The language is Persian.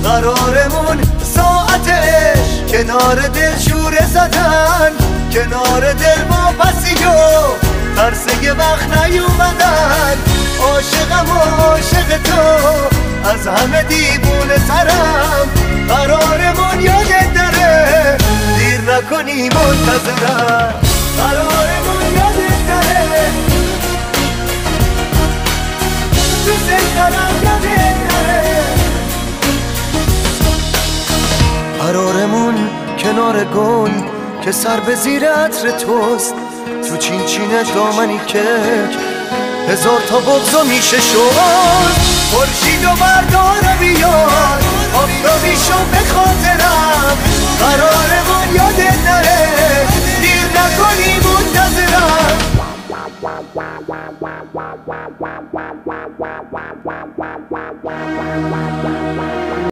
قرارمون ساعتش کنار دل شوره زدن، کنار دل با پسی و ترس یه وقت نیومدن. عاشقم و عاشق تو از همه دیوونه ترم، قرارمون یادت داره دیر نکنی منتظرم، قرارمون یادت داره دوست دارم یادت داره. قرارمون کنار گل که سر به زیر عطر توست، تو چین چینه دامنی کک هزار تا بغضا میشه شد. خورشید و بردار بیار آفتابی شو به خاطرم، قرارمون یادت نره دیر نکنی منتظرم.